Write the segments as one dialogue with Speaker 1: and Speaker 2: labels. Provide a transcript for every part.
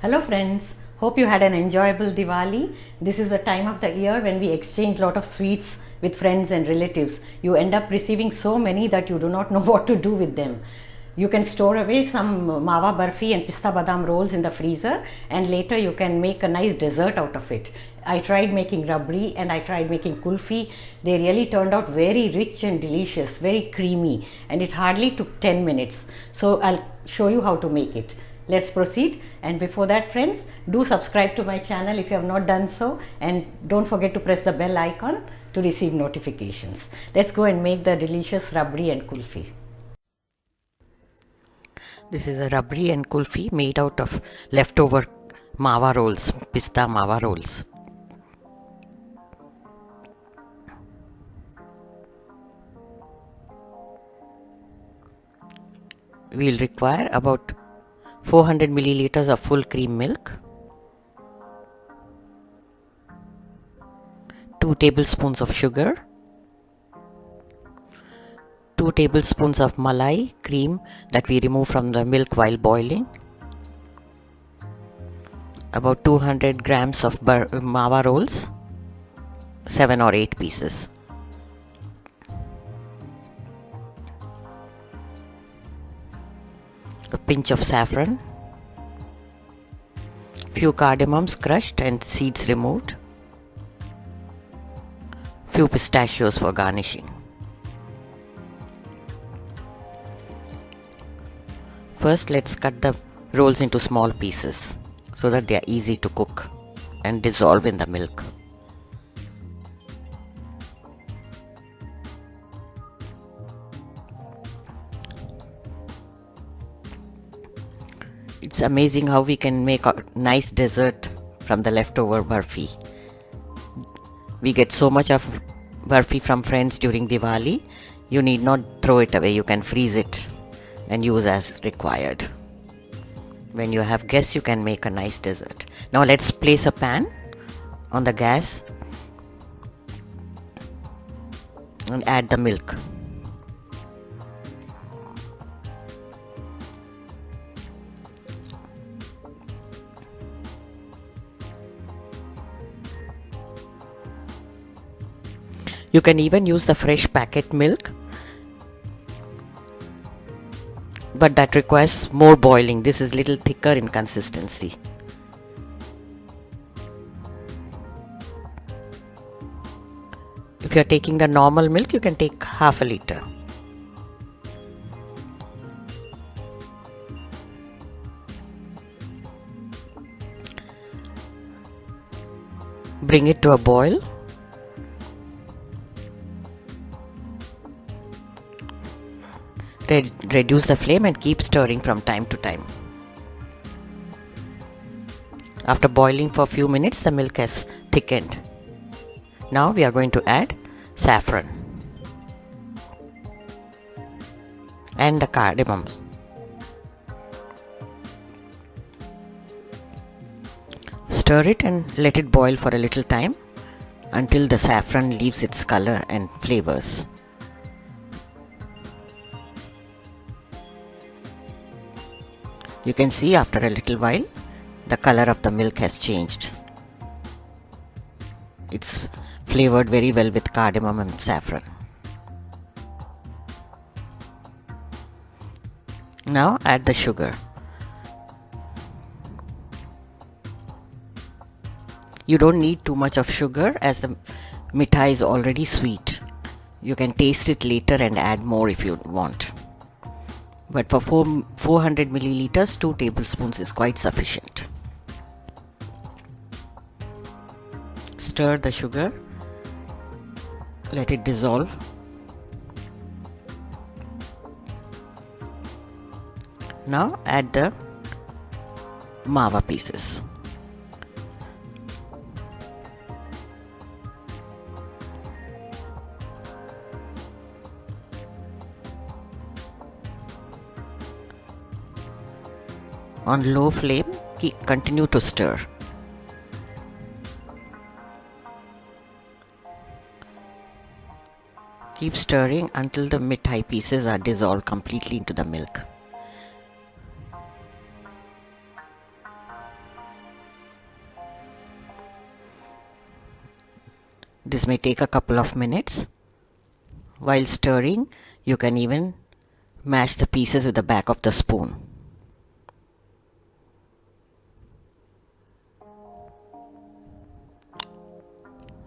Speaker 1: Hello friends, hope you had an enjoyable Diwali. This is the time of the year when we exchange lot of sweets with friends and relatives. You end up receiving so many that you do not know what to do with them. You can store away some Mawa barfi and Pista badam rolls in the freezer, and later you can make a nice dessert out of it. I tried making Rabri and I tried making Kulfi. They really turned out very rich and delicious, very creamy, and it hardly took 10 minutes. So I'll show you how to make it. Let's proceed, and before that friends, do subscribe to my channel if you have not done so, and don't forget to press the bell icon to receive notifications. Let's go and make the delicious Rabri and Kulfi. This is a Rabri and Kulfi made out of leftover Mawa rolls, Pista Mawa rolls. We will require about 400 milliliters of full cream milk, 2 tablespoons of sugar, 2 tablespoons of Malai cream that we remove from the milk while boiling, about 200 grams of Mawa rolls, 7 or 8 pieces. A pinch of saffron, few cardamoms crushed and seeds removed, few pistachios for garnishing. First, let's cut the rolls into small pieces so that they are easy to cook and dissolve in the milk. It's amazing how we can make a nice dessert from the leftover barfi. We get so much of barfi from friends during Diwali. You need not throw it away. You can freeze it and use as required. When you have guests, you can make a nice dessert. Now let's place a pan on the gas and add the milk. You can even use the fresh packet milk, but that requires more boiling. This is little thicker in consistency. If you are taking the normal milk, you can take half a liter. Bring it to a boil. Reduce the flame and keep stirring from time to time. After boiling for a few minutes, the milk has thickened. Now we are going to add saffron and the cardamoms. Stir it and let it boil for a little time until the saffron leaves its color and flavors. You can see after a little while the color of the milk has changed. It's flavored very well with cardamom and saffron. Now add the sugar. You don't need too much of sugar as the mithai is already sweet. You can taste it later and add more if you want. But for 400 milliliters, 2 tablespoons is quite sufficient. Stir the sugar, let it dissolve. Now add the Mawa pieces. On low flame, continue to stir. Keep stirring until the mithai pieces are dissolved completely into the milk. This may take a couple of minutes. While stirring, you can even mash the pieces with the back of the spoon.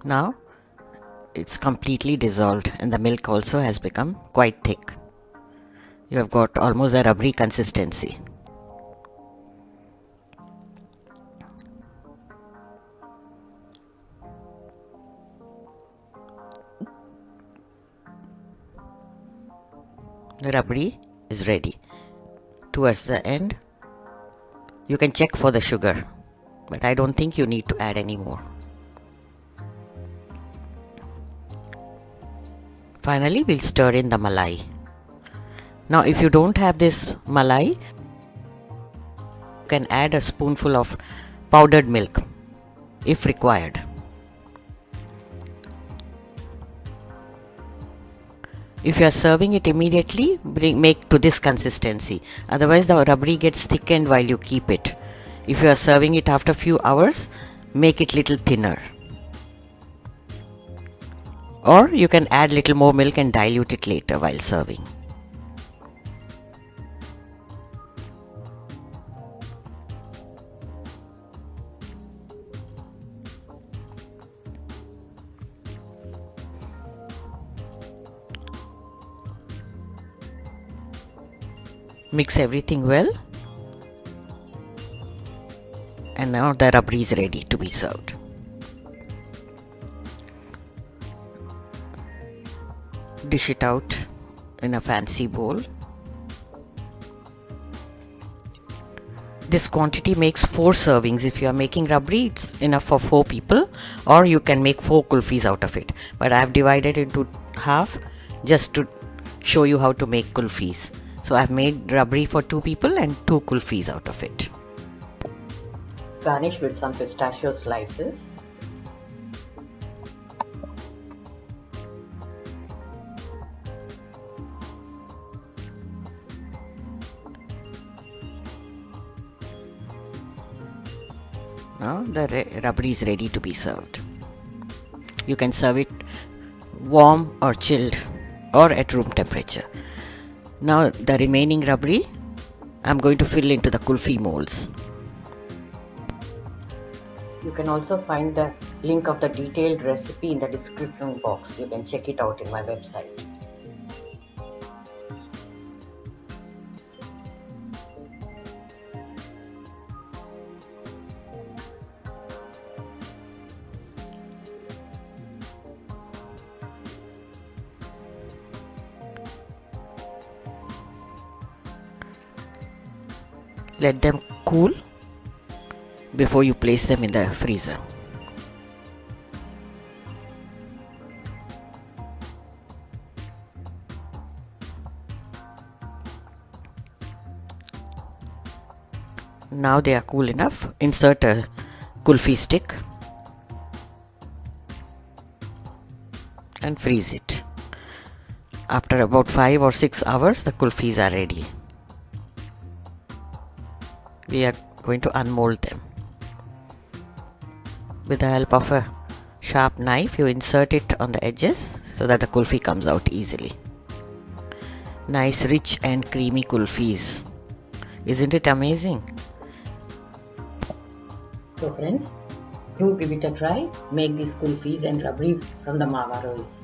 Speaker 1: Now it's completely dissolved and the milk also has become quite thick. You have got almost a rubbery consistency. The rabri is ready. Towards the end, you can check for the sugar, but I don't think you need to add any more. Finally, we'll stir in the malai. Now, if you don't have this malai, you can add a spoonful of powdered milk if required. If you are serving it immediately, make to this consistency. Otherwise, the rabri gets thickened while you keep it. If you are serving it after a few hours, make it little thinner. Or you can add little more milk and dilute it later while serving. Mix everything well, and now the rabri is ready to be served. Dish it out in a fancy bowl. This quantity makes 4 servings. If you are making rabri, it's enough for 4 people, or you can make 4 kulfis out of it. But I have divided into half just to show you how to make kulfis. So I have made rabri for 2 people and 2 kulfis out of it. Garnish with some pistachio slices. Now the rabri is ready to be served. You can serve it warm or chilled or at room temperature. Now the remaining rabri I am going to fill into the kulfi molds. You can also find the link of the detailed recipe in the description box. You can check it out in my website. Let them cool before you place them in the freezer. Now they are cool enough. Insert a kulfi stick and freeze it. After about 5 or 6 hours, the kulfis are ready. We are going to unmold them. With the help of a sharp knife, you insert it on the edges so that the kulfi comes out easily. Nice, rich and creamy kulfis. Isn't it amazing? So friends, do give it a try. Make these kulfis and rabri from the Mawa rolls.